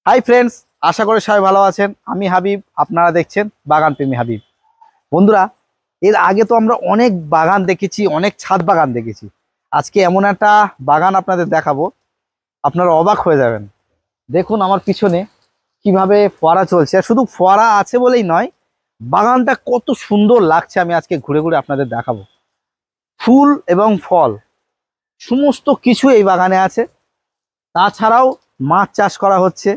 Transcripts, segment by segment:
Hi friends, আশা করি সবাই ভালো আছেন। আমি হাবিব, আপনারা দেখছেন বাগান প্রেমী হাবিব। বন্ধুরা, এর আগে তো আমরা অনেক বাগান দেখেছি, অনেক ছাদ বাগান দেখেছি। আজকে এমন একটা বাগান আপনাদের দেখাবো, আপনারা অবাক হয়ে যাবেন। দেখুন আমার পিছনে কিভাবে ফোয়ারা চলছে। আর শুধু ফোয়ারা আছে বলেই নয়, বাগানটা কত সুন্দর লাগছে আমি আজকে ঘুরে ঘুরে আপনাদের দেখাবো। ফুল এবং ফল সমস্ত কিছু এই বাগানে আছে। তাছাড়াও মাছ চাষ করা হচ্ছে,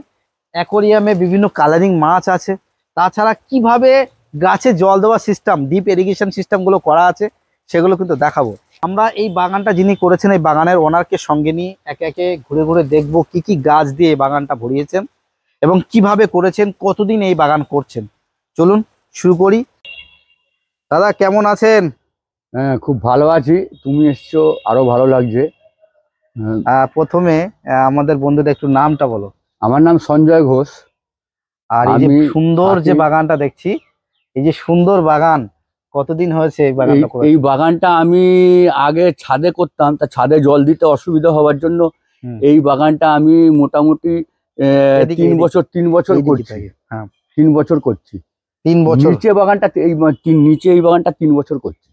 অ্যাকোরিয়ামে বিভিন্ন কালারিং মাছ আছে। তাছাড়া কিভাবে গাছে জল দেওয়ার সিস্টেম, ডিপ ইরিগেশন সিস্টেমগুলো করা আছে, সেগুলো কিন্তু দেখাবো। আমরা এই বাগানটা যিনি করেছেন, এই বাগানের ওনারকে সঙ্গে নিয়ে একে একে ঘুরে ঘুরে দেখব কি কি গাছ দিয়ে এই বাগানটা ভরিয়েছেন এবং কিভাবে করেছেন, কতদিন এই বাগান করছেন। চলুন শুরু করি। দাদা কেমন আছেন? হ্যাঁ, খুব ভালো আছি। তুমি এসছো, আরো ভালো লাগছে। প্রথমে আমাদের বন্ধুদের একটু নামটা বলো। আমার নাম সঞ্জয় ঘোষ। আর এই যে সুন্দর যে বাগানটা দেখছি, এই যে সুন্দর বাগান, কতদিন হয়েছে এই বাগানটা? এই বাগানটা আমি আগে ছাদে করতাম, তা ছাদে জল দিতে অসুবিধা হওয়ার জন্য এই বাগানটা আমি মোটামুটি 3 বছর করছি। হ্যাঁ, 3 বছর করছি। 3 বছর। নিচে বাগানটা নিচে এই বাগানটা 3 বছর করছি।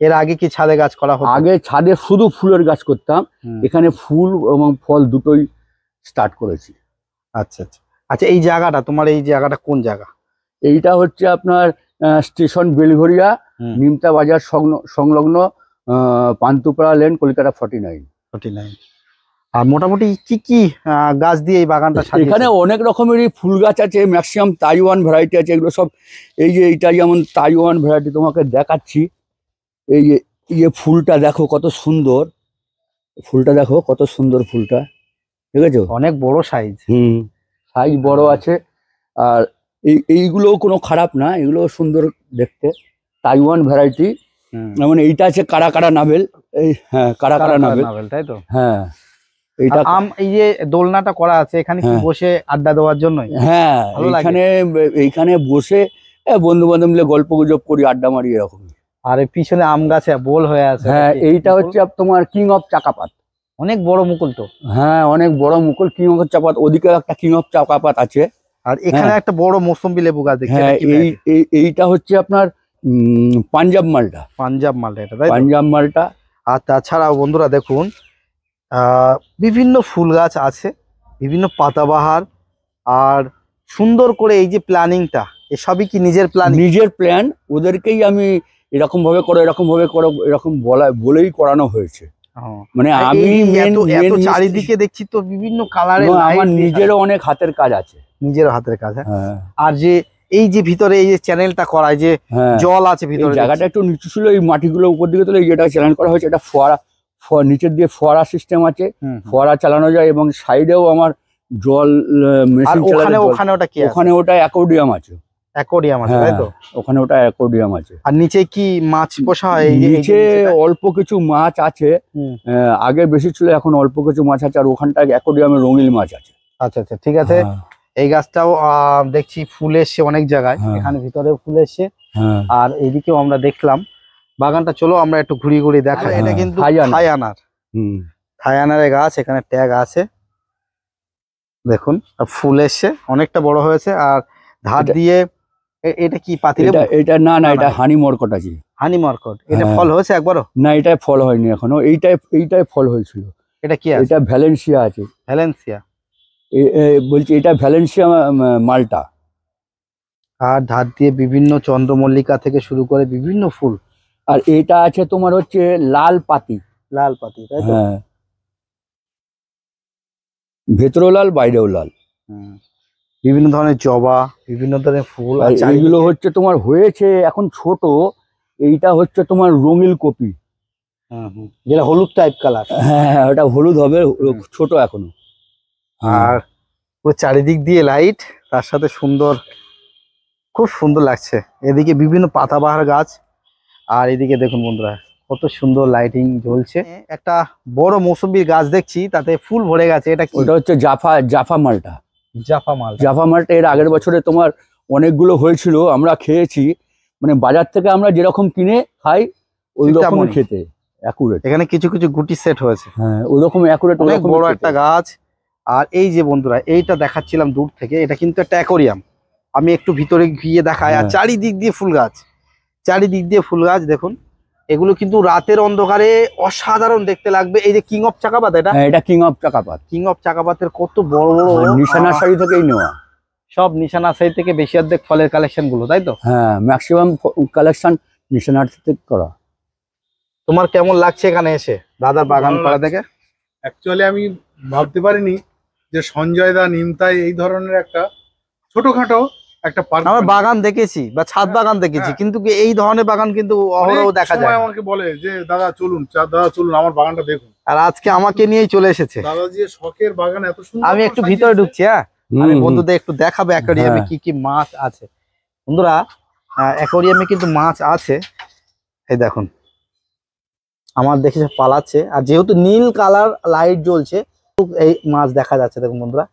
এর আগে কি ছাদে গাছ করা হতো? আগে ছাদে শুধু ফুলের গাছ করতাম, এখানে ফুল এবং ফল দুটোই স্টার্ট করেছি। আচ্ছা আচ্ছা আচ্ছা, এই জায়গাটা তোমার, এই জায়গাটা কোন জায়গা? এইটা হচ্ছে আপনার স্টেশন বেলঘরিয়া, নিমতা বাজার সংলগ্ন, পান্তুপাড়া লেন, কলকাতা 49। আর মোটামুটি কি কি গাছ দিয়ে এই বাগানটা সাজিয়েছেন? এখানে অনেক রকমেরই ফুল গাছ আছে, ম্যাক্সিমাম তাইওয়ান ভ্যারাইটি আছে। এগুলো সব এই যে এইটা যেমন তাইওয়ান ভ্যারাইটি, তোমাকে দেখাচ্ছি। এই যে ফুলটা দেখো কত সুন্দর, ফুলটা দেখো কত সুন্দর ফুলটা, ঠিক আছে? অনেক বড় সাইজ। সাইজ বড় আছে। আর এইগুলোও কোনো খারাপ না, এগুলো সুন্দর দেখতে। Taiwan variety. মানে এইটা আছে কারা নাভেল। এই হ্যাঁ, কারা নাভেল, তাই তো? হ্যাঁ, এইটা এই যে দোলনাটা করা আছে, এখানে কি বসে আড্ডা দেওয়ার জন্য? হ্যাঁ, এইখানে বসে বন্ধু বান্ধব মিলে গল্প গুজব করি, আড্ডা মারি এরকম। আর পিছনে আম গাছে বোল হয়ে আছে। হ্যাঁ, এইটা হচ্ছে তোমার কিং অফ চাকাপাত। অনেক বড় মুকুল তো। হ্যাঁ, অনেক বড় মুকুল, কিং অফ চাকাপাত। ওদিকে একটা কিং অফ চাকাপাত আছে। আর এখানে একটা বড় মৌসুম্বি লেবু গাছ দেখছি। হ্যাঁ, এইটা হচ্ছে আপনার পাঞ্জাব মালটা। এটা, পাঞ্জাব মালটা। আর তাছাড়াও বন্ধুরা দেখুন, বিভিন্ন ফুল গাছ আছে, বিভিন্ন পাতাবাহার। আর সুন্দর করে এই যে প্ল্যানিংটা, এসবই কি নিজের প্ল্যান? ওদেরকেই আমি এরকম ভাবে করো, এরকম বলেই করানো হয়েছে। মানে আমি চারিদিকে দেখছি তো বিভিন্ন কালারের। আমার নিজেরও অনেক হাতের কাজ আছে। নিজেরও হাতের কাজ। হ্যাঁ। আর যে এই যে ভিতরে এই যে চ্যানেলটা করা, যে জল আছে ভিতরে, জায়গাটা একটু নিচু ছিল, এই মাটিগুলো উপর দিকে তুলে যেটা চ্যানেল করা হয়েছে, এটা ফোয়ারা, নিচের দিয়ে ফোয়ারা সিস্টেম আছে, ফোয়ারা চালানো যায়। এবং সাইডেও আমার জল মেশিন চালানো। ওখানে ওটা অ্যাকোর্ডিয়াম আছে। তাই তো? ওখানে ওটা অ্যাকোর্ডিয়াম আছে। আর নিচে কি মাছ পোষা হয়? নিচে অল্প কিছু মাছ আছে, আগে বেশি ছিল, এখন অল্প কিছু মাছ আছে। আর ওখানটা অ্যাকোর্ডিয়ামে রঙিন মাছ আছে। আচ্ছা আচ্ছা, ঠিক আছে। এই গাছটাও দেখছি ফুল এসছে অনেক জায়গায়, এখানে ভিতরেও ফুল এসছে। আর এইদিকেও আমরা দেখলাম বাগানটা। চলো আমরা একটু ঘুরি দেখাই। এটা কিন্তু থাইয়ানারের গাছ, এখানে ট্যাগ আছে দেখুন। ফুল এসছে, অনেকটা বড় হয়েছে। আর ধার দিয়ে এটা কি পাতিলেবু? এটা না, এটা হানি মরকট আছে। হানি মরকট। এটা ফল হয়েছে একবারও? না, এটাই ফল হয়নি এখনো। এইটাই ফল হয়েছিল। এটা কি আছে? এটা ভ্যালেন্সিয়া আছে। ভ্যালেন্সিয়া বলছি, এটা ভ্যালেন্সিয়া মালটা। আর ধার দিয়ে বিভিন্ন চন্দ্রমল্লিকা থেকে শুরু করে বিভিন্ন ফুল। আর এটা আছে তোমার হচ্ছে লাল পাতি। তাই তো? হ্যাঁ, ভেতরেও লাল, বাইরেও লাল। বিভিন্ন ধরনের জবা, বিভিন্ন ধরনের ফুল। আর এইগুলো হচ্ছে তোমার হয়েছে এখন ছোট। এইটা হচ্ছে তোমার রঙিল কপি, যেটা হলুদ টাইপ কালার। হ্যাঁ, ওটা হলুদ হবে, ছোট এখনো। আর পুরো চারিদিক দিয়ে লাইট, তার সাথে সুন্দর, খুব সুন্দর লাগছে। এদিকে বিভিন্ন পাতাবাহার গাছ। আর এদিকে দেখুন বন্ধুরা, কত সুন্দর লাইটিং জ্বলছে। একটা বড় মৌসুম্বির গাছ দেখছি, তাতে ফুল ভরে গেছে। এটা কি? ওটা হচ্ছে জাফা মালটা। জাফা মালটা এর আগের বছরে তোমার অনেকগুলো হয়েছিল, আমরা খেয়েছি। মানে বাজার থেকে আমরা যেরকম কিনে খাই ওই রকম খেতে অ্যাকুরেট। এখানে কিছু কিছু গুটি সেট হয়েছে। হ্যাঁ, ওই রকম অ্যাকুরেট। অনেক বড় একটা গাছ, আর এই যে বন্ধুরা এইটা দেখাচ্ছিলাম দূর থেকে, এটা কিন্তু একটা অ্যাকোরিয়াম। আমি একটু ভিতরে গিয়ে দেখাই। আর হ্যাঁ। চারিদিক দিয়ে ফুল গাছ, চারিদিক দিয়ে ফুল গাছ দেখুন। এগুলো কিন্তু রাতের অন্ধকারে অসাধারণ দেখতে লাগবে। এই যে কিং অফ চাকাপাত, এটা হ্যাঁ, এটা কিং অফ চাকাপাত, কিং অফ চাকাপাতের কত বড় বড় নিশানা শাড়ি থেকেই নেওয়া। সব নিশানা সাইড থেকে বেশি অর্ধেক ফলের কালেকশন গুলো, তাই তো? হ্যাঁ, ম্যাক্সিমাম কালেকশন নিশানার থেকে করা। তোমার কেমন লাগছে এখানে এসে দাদার বাগান ভালো করা লাগছে। দেখে? অ্যাকচুয়ালি আমি ভাবতে পারিনি যে সঞ্জয় দা নিমতাই এই ধরনের একটা ছোটখাটো একটা পার্ক আমার বাগান দেখেছি বা ছাদ বাগান দেখেছি, হ্যাঁ। কিন্তু কি এই ধরনের বাগান কিন্তু অহরহ দেখা যায় না। আমাকে বলে যে দাদা চলুন আমার বাগানটা দেখুন। আর আজকে আমাকে নিয়েই চলে এসেছে। দাদাজি শখের বাগান এত সুন্দর আমি একটু করে ভিতরে সাজিয়েছে। ঢুকছি, হ্যাঁ আমি বন্ধুদের একটু দেখাবো অ্যাকোরিয়ামে হ্যাঁ। কি কি মাছ আছে। বন্ধুরা অ্যাকোরিয়ামে কিন্তু মাছ আছে, এই দেখুন আমার দেখেছে পালাচ্ছে। আর যেহেতু নীল কালার লাইট জ্বলছে, এই মাছ দেখা যাচ্ছে দেখুন বন্ধুরা।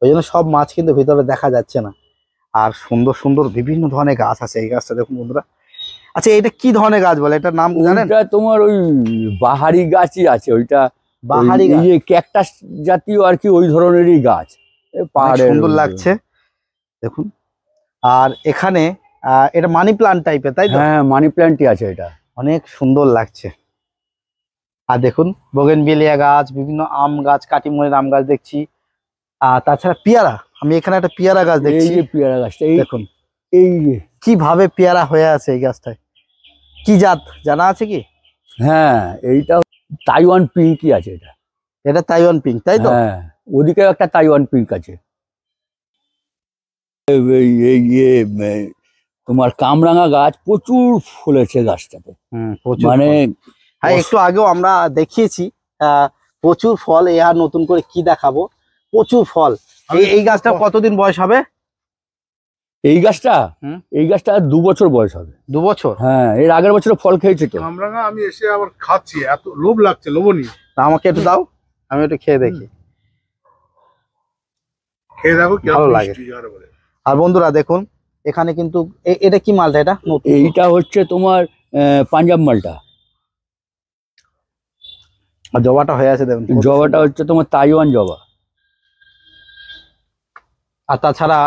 ওই জন্য সব মাছ কিন্তু ভিতরে দেখা যাচ্ছে না। আর সুন্দর সুন্দর বিভিন্ন ধরনের গাছ আছে। এই গাছটা দেখুন বন্ধুরা। আচ্ছা এটা কি ধরনের গাছ বলে, এটার নাম জানেন? ওইটা তোমার ওই বাহারি গাছই আছে, ওইটা বাহারি গাছ, ক্যাকটাস জাতীয় আর কি, ওই ধরনেরই গাছ। অনেক পাহাড়ের সুন্দর লাগছে দেখুন। আর এখানে এটা মানি প্লান্ট টাইপের, তাই তো? হ্যাঁ, মানি প্ল্যান্টই আছে এটা। অনেক সুন্দর লাগছে। আর দেখুন বোগেনভিলিয়া গাছ, বিভিন্ন আম গাছ, কাটিমনের আম গাছ দেখছি। আর তাছাড়া পেয়ারা, আমি এখানে একটা পেয়ারা গাছ এই দেখছি যে পেয়ারা গাছটা, এই দেখুন এই যে, কিভাবে পেয়ারা হয়ে আছে এই গাছটায়। কি জাত জানা আছে কি? হ্যাঁ, এইটা তাইওয়ান পিঙ্কই আছে এটা। এটা তাইওয়ান পিঙ্ক, তাই তো? হ্যাঁ, ওদিকে একটা তাইওয়ান পিঙ্ক আছে। তোমার কামরাঙা গাছ প্রচুর ফুলেছে গাছটাতে, প্রচুর মানে ফল। হ্যাঁ একটু আগেও আমরা দেখিয়েছি প্রচুর ফল। এ আর নতুন করে কি দেখাবো, প্রচুর ফল। এই গাছটা কতদিন বয়স হবে? এই গাছটা হুম। এই গাছটা 2 বছর বয়স হবে। 2 বছর? হ্যাঁ, এর আগের বছর ফল খেয়েছে তো। আমি এসে আবার খাচ্ছি, এত লোভ লাগছে, লোভনীয়। তা আমাকে একটু দাও, আমি একটু খেয়ে দেখি। খেয়ে দেখো কি ভালো লাগে। আর বন্ধুরা দেখুন এখানে কিন্তু এটা কি মালটা, এটা নতুন? এইটা হচ্ছে তোমার পাঞ্জাব মালটা। আর জবাটা হয়ে আছে দেখুন, কত জবাটা সুন্দর। হচ্ছে তোমার তাইওয়ান জবা। আর তাছাড়া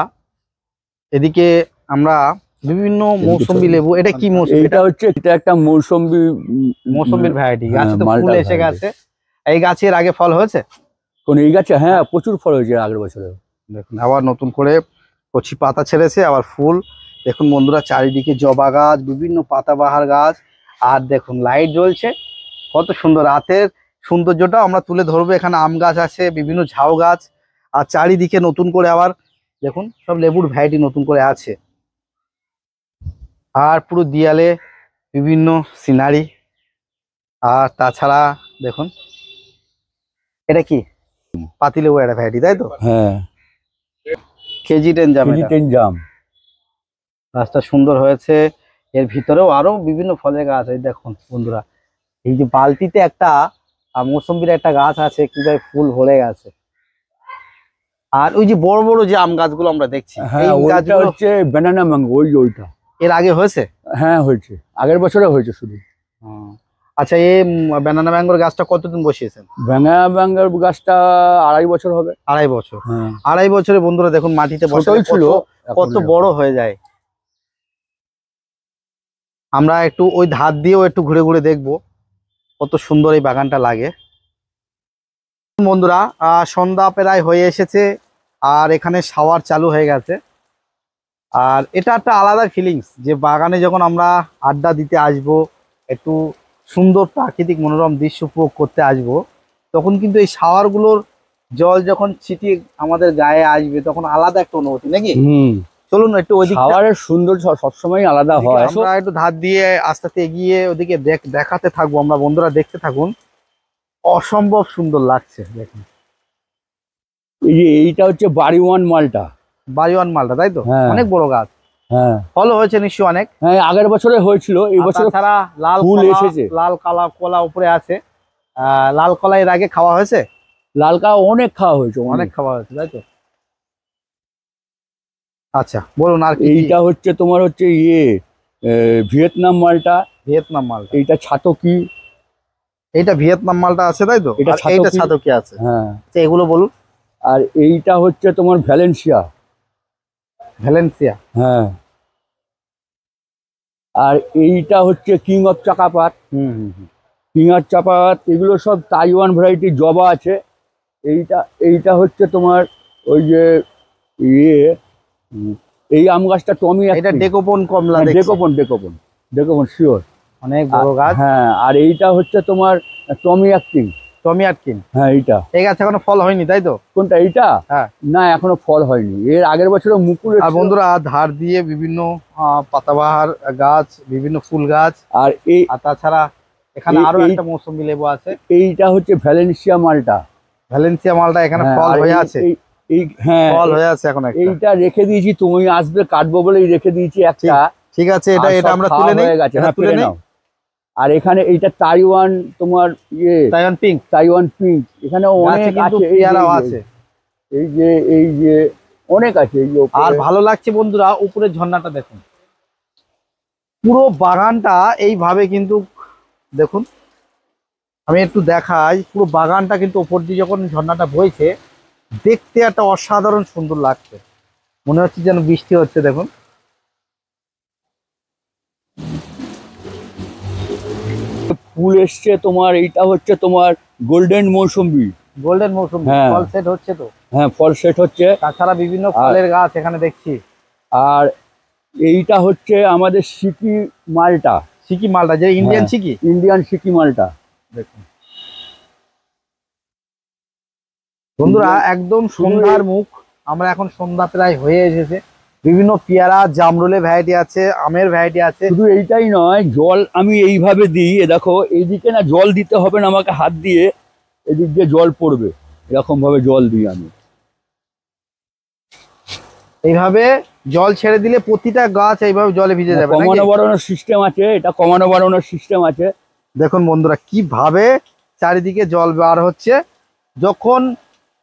এদিকে আমরা বিভিন্ন মৌসুম্বি লেবু, এটা কি মৌসুমি? এটা হচ্ছে, এটা একটা মৌসুম্বি, মৌসুম্বির ভ্যারাইটি। গাছে তো মালটা ফুল এসে variety। গেছে। এই গাছের আগে ফল হয়েছে কোন এই গাছে? হ্যাঁ, প্রচুর ফল হয়েছে আগের বছরে। দেখুন, আবার নতুন করে কচি পাতা ছেড়েছে, আবার ফুল। দেখুন বন্ধুরা চারিদিকে জবা গাছ, বিভিন্ন পাতাবাহার গাছ। আর দেখুন লাইট জ্বলছে, কত সুন্দর। রাতের সৌন্দর্যটাও আমরা তুলে ধরবো। এখানে আম গাছ আছে, বিভিন্ন ঝাউ গাছ। আর চারিদিকে নতুন করে আবার দেখুন সব লেবুর ভ্যারাইটি নতুন করে আছে। আর পুরো দেয়ালে বিভিন্ন সিনারি। আর তাছাড়া দেখুন এটা কি পাতিলেবু, একটা ভ্যারাইটি, তাই তো? হ্যাঁ, কেজি 10 জাম। কেজি 10 জাম। গাছটা সুন্দর হয়েছে। এর ভিতরেও আরো বিভিন্ন ফলের গাছ। এই দেখুন বন্ধুরা, এই যে বালতিতে একটা মৌসুম্বির একটা গাছ আছে, কিভাবে ফুল ভরে গেছে। আর ওই যে বড় বড় যে আম গাছগুলো আমরা দেখছি, হ্যাঁ, এই ওইটা গাছগুলো হচ্ছে ব্যানানা ম্যাঙ্গো, ওইটা। এর আগে হয়েছে? হ্যাঁ, হয়েছে, আগের বছরে হয়েছে শুধু। আচ্ছা এই ব্যানানা ম্যাঙ্গোর গাছটা কতদিন বসিয়েছেন? ব্যানানা ম্যাঙ্গোর গাছটা 2.5 বছর হবে। 2.5 বছর? হ্যাঁ, 2.5 বছরে বন্ধুরা দেখুন মাটিতে বসালে ছোটই ছিল, কত বড় হয়ে যায়। আমরা একটু ওই ধার দিয়েও একটু ঘুরে ঘুরে দেখবো কত সুন্দর এই বাগানটা লাগে। বন্ধুরা সন্ধ্যা প্রায় হয়ে এসেছে, আর এখানে শাওয়ার চালু হয়ে গেছে। আর এটা একটা আলাদা ফিলিংস যে বাগানে যখন আমরা আড্ডা দিতে আসব, একটু সুন্দর প্রাকৃতিক মনোরম দৃশ্য উপভোগ করতে আসব, তখন কিন্তু এই শাওয়ারগুলোর জল যখন ছিটিয়ে আমাদের গায়ে আসবে, তখন আলাদা একটা অনুভূতি, নাকি? চলুন একটু ওইদিকে। শাওয়ারের সুন্দর সবসময় আলাদা হয়। আমরা একটু ধার দিয়ে আস্তে আস্তে এগিয়ে ওদিকে দেখাতে থাকবো আমরা। বন্ধুরা দেখতে থাকুন, অসম্ভব সুন্দর লাগছে দেখুন। এই যে এইটা হচ্ছে বাড়িওয়ান মালটা। বাড়িওয়ান মালটা, তাই তো? হ্যাঁ। অনেক বড় গাছ, হ্যাঁ ফল হয়েছে নিশ্চয়ই অনেক। হ্যাঁ, আগের বছরে হয়েছিল, এই বছর তাছাড়া লাল ফুল কলা, এসেছে। লাল কলা উপরে আছে। লাল কলা এর আগে খাওয়া হয়েছে? লালকা অনেক খাওয়া হয়েছে, অনেক খাওয়া হয়েছে, তাই তো? আচ্ছা বলুন আর কি? এইটা হচ্ছে তোমার হচ্ছে ভিয়েতনাম মালটা। ভিয়েতনাম মালটা, এইটা ছাতকি। এইটা ভিয়েতনাম মালটা আছে, তাই তো? এটা আর এইটা ছাতকি। ছাতকি আছে। হ্যাঁ, আচ্ছা এগুলো বলুন। আর এইটা হচ্ছে তোমার ভ্যালেন্সিয়া। ভ্যালেন্সিয়া। হ্যাঁ, আর এইটা হচ্ছে কিং অফ চাকাপাত। হুম হুম হুম। কিং অফ চাকাপাত এগুলো সব তাইওয়ান ভ্যারাইটির জবা আছে। এইটা এইটা হচ্ছে তোমার ওই যে ইয়ে উম, এই আম গাছটা টমি এটা ডেকোপন কমলা দেখছি। Dekopon dekopon dekopon sure. অনেক বড় গাছ। হ্যাঁ, আর এইটা হচ্ছে তোমার টমি অ্যাক্টিং। টমি আটকিন। হ্যাঁ, এইটা। এই গাছ এখনো ফল হয়নি তাই তো? কোনটা? এইটা? হ্যাঁ। না, এখনো ফল হয়নি। এর আগের বছর মুকুল আর বন্ধুরা ধার দিয়ে বিভিন্ন পাতাবাহার গাছ, বিভিন্ন ফুল গাছ, আর এই আর তাছাড়া এখানে আরো একটা মৌসুমী লেবু আছে। এইটা হচ্ছে ভ্যালেন্সিয়া মালটা। ভ্যালেন্সিয়া মালটা এখানে হ্যাঁ, ফল আর হয়ে আছে। হ্যাঁ, ফল হয়ে আছে এখন একটা। এইটা রেখে দিয়েছি, তুমি আসবে কাটবো বলেই রেখে দিয়েছি একটা। ঠিক আছে, এটা আর এটা সব আমরা খাওয়া তুলে নেই। হয়ে গেছে। এটা হ্যাঁ, তুলে তুলে নেই। নাও। আর এখানে এইটা তাইওয়ান তোমার তাইওয়ান পিঙ্ক। Taiwan pink. এখানে অনেক কিন্তু আছে, পেয়ারাও আছে। এই যে অনেক আছে। এই যে আর ভালো লাগছে বন্ধুরা, উপরের ঝর্ণাটা দেখুন। পুরো বাগানটা এইভাবে কিন্তু দেখুন, আমি একটু দেখাই। পুরো বাগানটা কিন্তু উপর দিয়ে যখন ঝর্ণাটা বইছে, দেখতে একটা অসাধারণ সুন্দর লাগছে। মনে হচ্ছে যেন বৃষ্টি হচ্ছে। দেখুন ফুল এসছে তোমার। এইটা হচ্ছে তোমার গোল্ডেন মৌসুম্বি। গোল্ডেন মৌসুম। হ্যাঁ। ফল সেট হচ্ছে তো? হ্যাঁ, ফল সেট হচ্ছে। তাছাড়া বিভিন্ন ফলের গাছ এখানে দেখছি। আর এইটা হচ্ছে আমাদের সিকি মালটা। সিকি মালটা, যে ইন্ডিয়ান হ্যাঁ, সিকি। ইন্ডিয়ান সিকি মালটা। দেখুন বন্ধুরা, একদম সন্ধ্যার মুখ। আমরা এখন সন্ধ্যা প্রায় হয়ে এসেছে। বিভিন্ন পেয়ারা, জামরুলের ভ্যারাইটি আছে, আমের ভ্যারাইটি আছে। শুধু এইটাই নয়, জল আমি এইভাবে দিই। দেখো, এইদিকে না জল দিতে হবে না আমাকে, হাত দিয়ে এদিক দিয়ে জল পড়বে, এরকম ভাবে জল দিই আমি। এইভাবে জল ছেড়ে দিলে প্রতিটা গাছ এইভাবে জলে ভিজে যাবে। কমানো বাড়ানোর সিস্টেম আছে, এটা কমানো বাড়ানোর সিস্টেম আছে। দেখুন বন্ধুরা, কিভাবে চারিদিকে জল বার হচ্ছে। যখন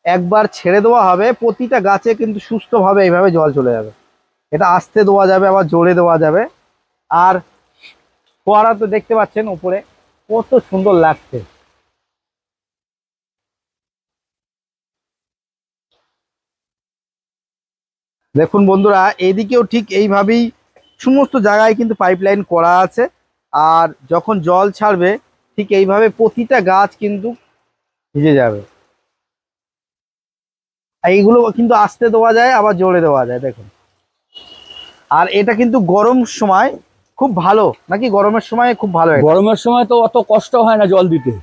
একবার ছেড়ে দেওয়া হবে, প্রতিটা গাছে কিন্তু সুস্থভাবে এইভাবে জল চলে যাবে। এটা আস্তে দেওয়া যাবে, আবার জোরে দেওয়া যাবে। আর ফোয়ারা তো দেখতে পাচ্ছেন উপরে, কত সুন্দর লাগছে। দেখুন বন্ধুরা, এদিকেও ঠিক এইভাবেই সমস্ত জায়গায় কিন্তু পাইপলাইন করা আছে। আর যখন জল ছাড়বে, ঠিক এইভাবে প্রতিটা গাছ কিন্তু ভিজে যাবে। আর এইগুলো কিন্তু আস্তে দেওয়া যায়, আবার জোরে দেওয়া যায়। দেখুন, আর এটা কিন্তু গরম সময় খুব ভালো নাকি? গরমের সময় খুব ভালো। গরমের সময় তো অত কষ্ট হয় না জল দিতে।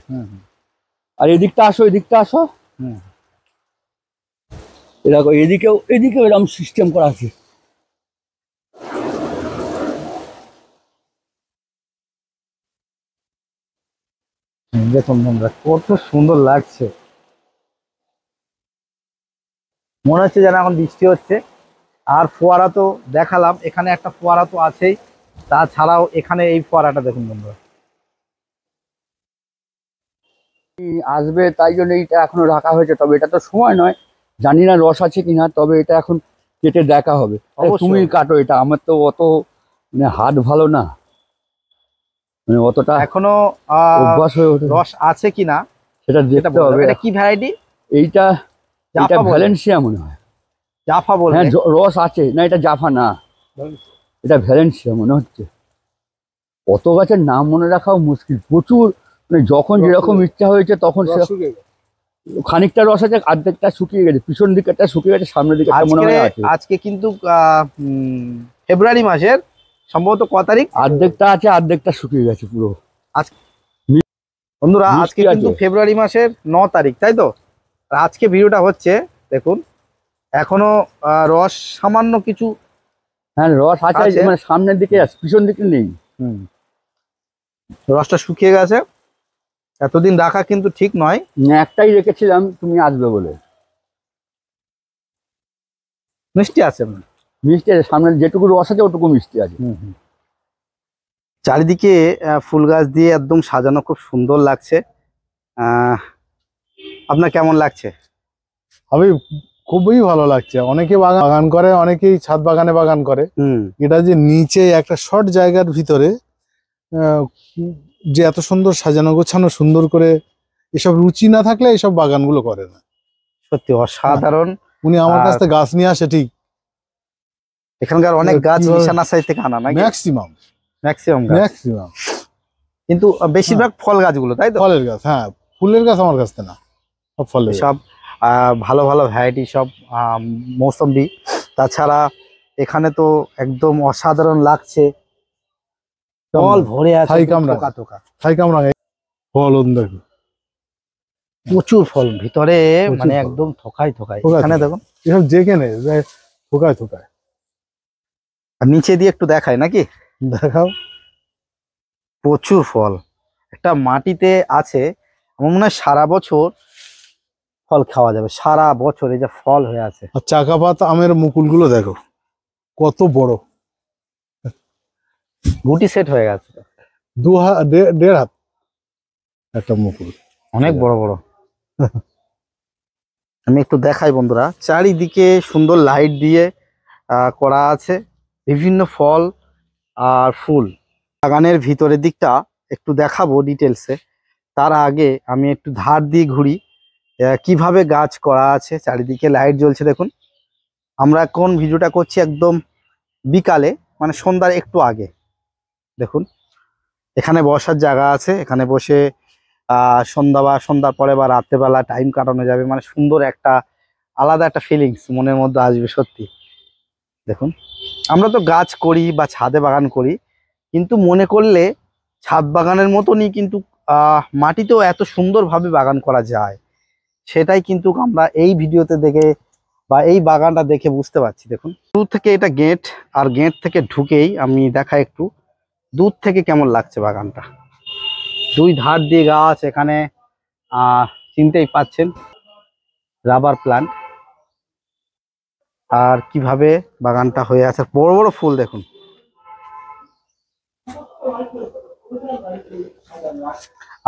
আর এদিকটা আসো, এদিকটা আসো। এরকম এদিকেও এরকম সিস্টেম করা আছে। দেখুন বন্ধুরা, কত সুন্দর লাগছে। মনে হচ্ছে যেন এখন বৃষ্টি হচ্ছে। আর ফোয়ারা তো দেখালাম, এখানে একটা ফোয়ারা তো আছেই। তাছাড়াও এখানে এই ফোয়ারাটা দেখুন বন্ধুরা। আসবে তাই জন্য এইটা এখনো রাখা হয়েছে। তবে এটা তো সময় নয়, জানি না রস আছে কিনা। তবে এটা এখন কেটে দেখা হবে। তুমি কাটো এটা, আমার তো অত মানে হাত ভালো না, মানে অতটা এখনো অভ্যাস হয়ে ওঠে। রস আছে কিনা সেটা দেখতে হবে। এটা কি ভ্যারাইটি? এইটা ভ্যালেন্সিয়া মনে হয়। জাফা বলে? হ্যাঁ, রস আছে না, এটা জাফা না, এটা ভ্যালেন্সিয়া মনে হচ্ছে। কত গাছের নাম মনে রাখাও মুশকিল, প্রচুর। মানে যখন যেরকম ইচ্ছা হয়েছে তখন খানিকটা রস আছে, অর্ধেকটা শুকিয়ে গেছে, পিছন দিকটা শুকিয়ে গেছে, সামনের দিকে মনে হয় আছে। আজকে কিন্তু ফেব্রুয়ারি মাসের সম্ভবত ক তারিখ? অর্ধেকটা আছে, অর্ধেকটা শুকিয়ে গেছে পুরো। বন্ধুরা, আজকে কিন্তু ফেব্রুয়ারি মাসের 9 তারিখ, তাই তো? আজকে ভিডিওটা হচ্ছে, দেখুন এখনো রস সামান্য কিছু। হ্যাঁ, রস আছে, মানে সামনের দিকে আছে, পিছন দিকে নেই। রসটা শুকিয়ে গেছে। এতদিন রাখা কিন্তু ঠিক নয়। একটাই রেখেছিলাম তুমি আসবে বলে। মিষ্টি আছে, মিষ্টি আছে, সামনের যেটুকু রস আছে ওটুকু মিষ্টি আছে। চারিদিকে ফুল গাছ দিয়ে একদম সাজানো, খুব সুন্দর লাগছে। আপনার কেমন লাগছে? আমি খুবই ভালো লাগছে। অনেকে বাগান করে, অনেকেই ছাদ বাগানে বাগান করে। এটা যে নিচে একটা শর্ট জায়গার ভিতরে যে এত সুন্দর সাজানো গোছানো সুন্দর করে, এসব রুচি না থাকলে এসব বাগানগুলো করে না। সত্যি অসাধারণ। উনি আমার কাছ থেকে গাছ নিয়ে আসে ঠিক, এখানকার অনেক গাছ কিভাবে- নিশানা সাইড থেকে আনা নাকি? ম্যাক্সিমাম ম্যাক্সিমাম গাছ, ম্যাক্সিমাম কিন্তু বেশিরভাগ ফল গাছগুলো, তাই তো? ফলের গাছ। হ্যাঁ, ফুলের গাছ আমার কাছ থেকে না, সব ফলের গাছ। সব ভালো ভালো ভ্যারাইটি, সব মৌসম্বি। তাছাড়া এখানে তো একদম অসাধারণ লাগছে, ফল ভরে আছে, থাই একদম কামরাঙা। থোকা থোকা। খাই কামরাঙা ফলন দেখো, প্রচুর ফল ভিতরে, প্রচুর মানে ফল। একদম থোকাই থোকাই। থোকায় এখানে থোকায়। দেখুন, এসব যেখানে থোকায় থোকায়। আর নিচে দিয়ে একটু দেখায় নাকি, দেখাও। প্রচুর ফল। একটা মাটিতে আছে, আমার মনে হয় সারা বছর ফল খাওয়া যাবে, সারা বছর এই যে ফল হয়ে আছে। আর চাকাপাত আমের মুকুলগুলো দেখো কত বড়, গুটি সেট হয়ে গেছে, দেড় হাত একটা মুকুল। অনেক বড় বড়। আমি একটু দেখাই বন্ধুরা, চারিদিকে সুন্দর লাইট দিয়ে করা আছে, বিভিন্ন ফল আর ফুল। বাগানের ভিতরের দিকটা একটু দেখাবো ডিটেলসে, তার আগে আমি একটু ধার দিয়ে ঘুরি কিভাবে গাছ করা আছে। চারিদিকে লাইট জ্বলছে দেখুন। আমরা এখন ভিডিওটা করছি একদম বিকালে, মানে সন্ধ্যার একটু আগে। দেখুন এখানে বসার জায়গা আছে, এখানে বসে সন্ধ্যা বা সন্ধ্যার পরে বা রাত্রেবেলা টাইম কাটানো যাবে, মানে সুন্দর একটা আলাদা একটা ফিলিংস মনের মধ্যে আসবে সত্যি। দেখুন আমরা তো গাছ করি বা ছাদে বাগান করি, কিন্তু মনে করলে ছাদ বাগানের মতনই কিন্তু মাটিতেও এত সুন্দরভাবে বাগান করা যায়, সেটাই কিন্তু আমরা এই ভিডিওতে দেখে বা এই বাগানটা দেখে বুঝতে পারছি। দেখুন দূর থেকে এটা গেট, আর গেট থেকে ঢুকেই আমি দেখাই একটু দূর থেকে কেমন লাগছে বাগানটা। দুই ধার দিয়ে গাছ, এখানে চিনতেই পাচ্ছেন রাবার প্লান্ট, আর কিভাবে বাগানটা হয়ে আছে, বড় বড় ফুল দেখুন।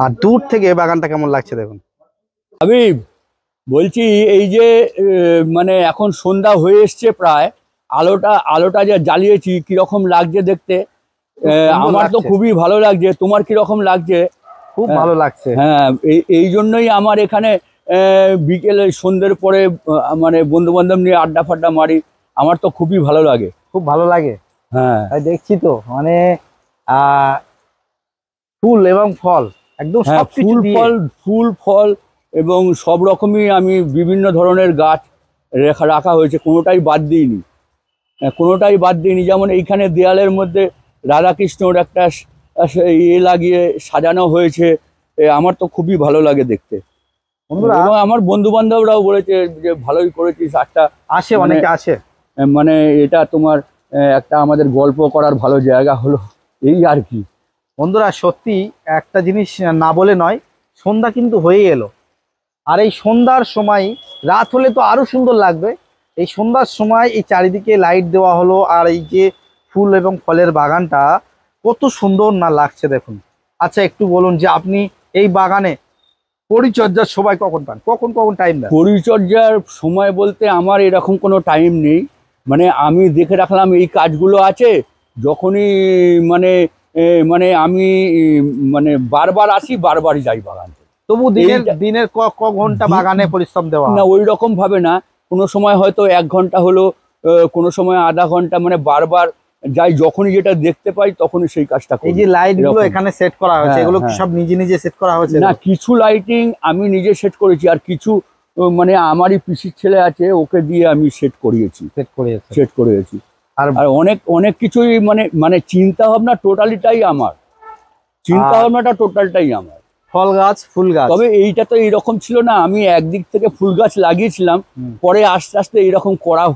আর দূর থেকে বাগানটা কেমন লাগছে দেখুন। আমি বলছি এই যে মানে এখন সন্ধ্যা হয়ে এসছে প্রায়, আলোটা যে জ্বালিয়েছি কিরকম লাগছে দেখতে? আমার তো লাগছে। খুবই ভালো লাগছে, তোমার কিরকম লাগছে? খুব ভালো লাগছে। হ্যাঁ, এই জন্যই আমার এখানে বিকেলে সন্ধ্যের পরে মানে বন্ধু বান্ধব নিয়ে আড্ডা ফাড্ডা মারি, আমার তো খুবই ভালো লাগে। খুব ভালো লাগে। হ্যাঁ, তাই দেখছি তো, মানে ফুল এবং ফল একদম হ্যাঁ, সবকিছু দিয়ে। ফুল ফল এবং সব রকমই আমি বিভিন্ন ধরনের গাছ রাখা হয়েছে, কোনোটাই বাদ দিইনি। কোনোটাই বাদ দিইনি। যেমন এইখানে দেয়ালের মধ্যে রাধাকৃষ্ণর একটা ইয়ে লাগিয়ে সাজানো হয়েছে, আমার তো খুবই ভালো লাগে দেখতে। বন্ধুরা এবং আমার বন্ধু বান্ধবরাও বলেছে যে ভালোই করেছিস, একটা আসে, অনেকে আসে। মানে এটা তোমার একটা আমাদের গল্প করার ভালো জায়গা হলো, এই আর কি। বন্ধুরা সত্যি একটা জিনিস না বলে নয়, সন্ধ্যা কিন্তু হয়ে এলো, আর এই সন্ধ্যার সময়, রাত হলে তো আরো সুন্দর লাগবে। এই সন্ধ্যার সময় এই চারিদিকে লাইট দেওয়া হলো, আর এই যে ফুল এবং ফলের বাগানটা কত সুন্দর না লাগছে দেখুন। আচ্ছা একটু বলুন যে আপনি এই বাগানে পরিচর্যার সময় কখন পান, কখন কখন টাইম দেন? পরিচর্যার সময় বলতে আমার এরকম কোনো টাইম নেই, মানে আমি দেখে রাখলাম এই কাজগুলো আছে, যখনই মানে মানে আমি মানে বারবার আসি, বারবারই যাই বাগান। তবু দিনের ক ঘন্টা বাগানে পরিশ্রম দেওয়া না হয়? ওই রকম ভাবে না, কোনো সময় হয়তো 1 ঘন্টা হলো, কোনো সময় আধা ঘন্টা, মানে বারবার যাই, যখনই যেটা দেখতে পাই তখনই সেই কাজটা করি। এই যে লাইট গুলো এরকম। এখানে সেট করা হয়েছে, হ্যাঁ, এগুলো কি হ্যাঁ। সব নিজে নিজে সেট করা হয়েছে? না, কিছু লাইটিং আমি নিজে সেট করেছি, আর কিছু মানে আমারই পিসির ছেলে আছে, ওকে দিয়ে আমি সেট করিয়েছি। আর আর অনেক অনেক কিছুই মানে মানে চিন্তা ভাবনা টোটালিটাই আমার, টোটালটাই আমার। ফল গাছ, ফুল গাছ, তবে এইটা তো এইরকম ছিল না, আমি একদিক থেকে ফুল গাছ লাগিয়েছিলাম, পরে আস্তে আস্তে এইরকম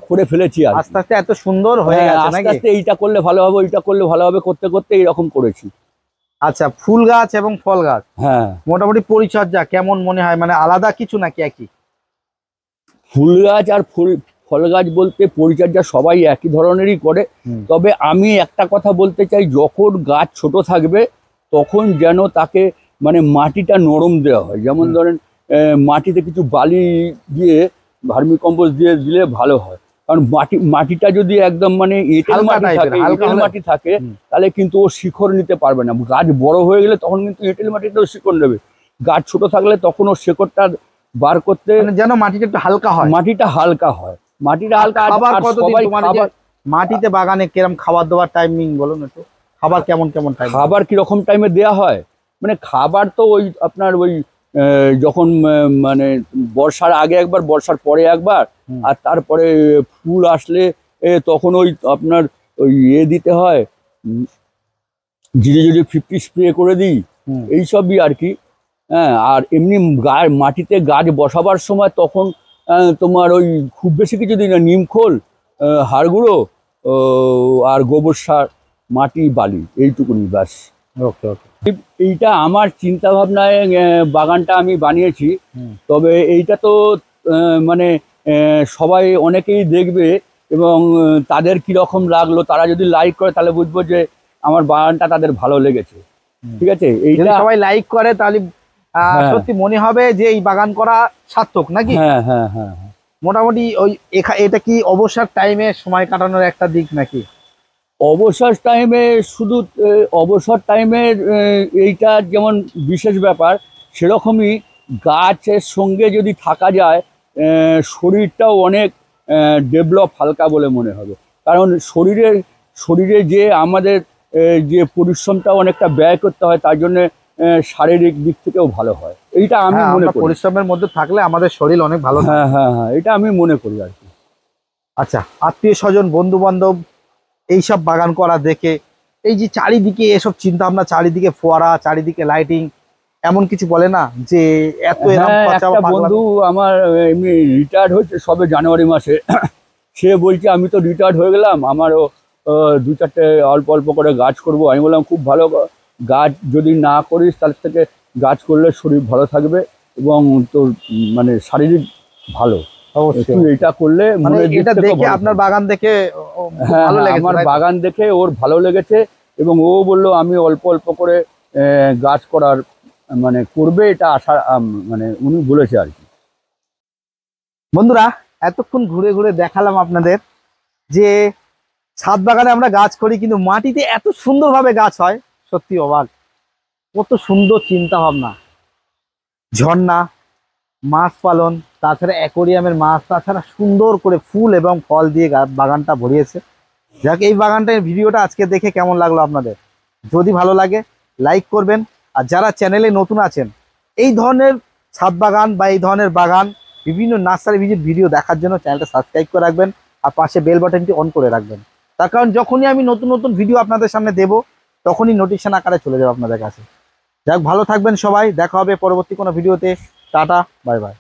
করে ফেলেছি, আর আস্তে আস্তে এত সুন্দর হয়ে গেছে আস্তে নাকি? আস্তে এইটা করলে ভালো হবে, ওইটা করলে ভালো হবে, করতে করতে এইরকম করেছি। আচ্ছা, ফুল গাছ এবং ফল গাছ হ্যাঁ, মোটামুটি পরিচর্যা কেমন মনে হয়, মানে আলাদা কিছু নাকি একই? ফুল গাছ আর ফল গাছ বলতে পরিচর্যা সবাই একই ধরনেরই করে। তবে আমি একটা কথা বলতে চাই, যখন গাছ ছোট থাকবে তখন যেন তাকে মানে মাটিটা নরম দেওয়া হয়। যেমন ধরেন মাটিতে কিছু বালি দিয়ে, ভার্মি কম্পোস্ট দিয়ে দিলে ভালো হয়, কারণ মাটিটা যদি একদম মানে এঁটেল মাটি থাকে তাহলে কিন্তু ও শিকড় নিতে পারবে না। গাছ বড় হয়ে গেলে তখন কিন্তু এঁটেল মাটিটাও শিকড় নেবে, গাছ ছোট থাকলে তখন ওর শিকড়টা বার করতে মানে যেন মাটিটা একটু হালকা হয়। মাটিটা হালকা হয়, মাটিটা হালকা। খাবার আর কতদিন সবাই তোমার এই যে মাটিতে বাগানে কিরম খাবার দেওয়ার টাইমিং বলুন একটু, খাবার কেমন কেমন টাইম? খাবার কিরকম টাইমে দেয়া হয়, মানে খাবার তো ওই আপনার ওই যখন মানে বর্ষার আগে একবার, বর্ষার পরে একবার, হুম। আর তারপরে ফুল আসলে তখন ওই আপনার ওই দিতে হয়, ধীরে ধীরে 50 স্প্রে করে দিই, এইসবই আর কি। হ্যাঁ, আর এমনি মাটিতে গাছ বসাবার সময় তখন তোমার ওই খুব বেশি কিছু দিই না, নিমখোল, হাড় গুঁড়ো, আর গোবর সার, মাটি, বালি, এইটুকুনি ব্যাস। ওকে ওকে। এইটা আমার চিন্তা ভাবনায় বাগানটা আমি বানিয়েছি। তবে এইটা তো মানে সবাই অনেকেই দেখবে, এবং তাদের কিরকম লাগলো, তারা যদি লাইক করে তাহলে বুঝবো যে আমার বাগানটা তাদের ভালো লেগেছে। ঠিক আছে, যদি এইটা সবাই লাইক করে তাহলে হ্যাঁ। সত্যি মনে হবে যে এই বাগান করা সার্থক নাকি? হ্যাঁ হ্যাঁ হ্যাঁ হ্যাঁ। মোটামুটি ওই এটা কি অবসর টাইমে সময় কাটানোর একটা দিক নাকি? অবসর টাইমে শুধু অবসর টাইমের এইটা যেমন বিশেষ ব্যাপার, সেরকমই গাছের সঙ্গে যদি থাকা যায়, শরীরটাও অনেক ডেভেলপ, হালকা বলে মনে হবে। কারণ শরীরে যে আমাদের যে পরিশ্রমটা অনেকটা ব্যয় করতে হয়, তার জন্য শারীরিক দিক থেকেও ভালো হয়, এইটা আমি মনে করি। পরিশ্রমের মধ্যে থাকলে আমাদের শরীর অনেক ভালো থাকে। হ্যাঁ হ্যাঁ হ্যাঁ, এটা আমি মনে করি আর কি। আচ্ছা, আত্মীয় স্বজন, বন্ধু বান্ধব এইসব বাগান করা দেখে, এই যে চারিদিকে এসব চিন্তা ভাবনা, চারিদিকে ফোয়ারা, চারিদিকে লাইটিং, এমন কিছু বলে না যে এত এরকম হ্যাঁ, খরচা একটা পাগলামি? বন্ধু আমার এমনি রিটায়ার্ড হয়েছে সবে জানুয়ারি মাসে, সে বলছে আমি তো রিটায়ার্ড হয়ে গেলাম, আমারও 2-4টে অল্প অল্প করে গাছ করব। আমি বললাম খুব ভালো, গাছ যদি না করিস তার থেকে গাছ করলে শরীর ভালো থাকবে, এবং তোর মানে শারীরিক ভালো, অবশ্যই। তুই এটা করলে মানে মনের দিক এটা থেকেও দেখে ভালো আপনার থাকবে। বাগান দেখে খুব হ্যাঁ ভালো হ্যাঁ, লেগেছে, আমার তাই তো? বাগান দেখে ওর ভালো লেগেছে, এবং ও বলল আমি অল্প অল্প করে গাছ করার মানে করবে, এটা আশা মানে উনি বলেছে আর কি। বন্ধুরা, এতক্ষণ ঘুরে ঘুরে দেখালাম আপনাদের যে ছাদ বাগানে আমরা গাছ করি, কিন্তু মাটিতে এত সুন্দরভাবে গাছ হয়, সত্যি অবাক। কত সুন্দর চিন্তা ভাবনা, ঝর্ণা, মাছ পালন, তাছাড়া অ্যাকোরিয়ামের মাছ, তাছাড়া সুন্দর করে ফুল এবং ফল দিয়ে বাগানটা ভরিয়েছে। যাক, এই বাগানটার ভিডিওটা আজকে দেখে কেমন লাগলো আপনাদের? যদি ভালো লাগে লাইক করবেন, আর যারা চ্যানেলে নতুন আছেন, এই ধরনের ছাদ বাগান বা এই ধরনের বাগান, বিভিন্ন নার্সারি ভিডিও দেখার জন্য চ্যানেলটা সাবস্ক্রাইব করে রাখবেন, আর পাশে বেল বাটনটি অন করে রাখবেন। তার কারণ যখনই আমি নতুন নতুন ভিডিও আপনাদের সামনে দেব, তখনই নোটিফিকেশন আকারে চলে যাবে আপনাদের কাছে। যাক, ভালো থাকবেন সবাই, দেখা হবে পরবর্তী কোনো ভিডিওতে। Tata, bye bye.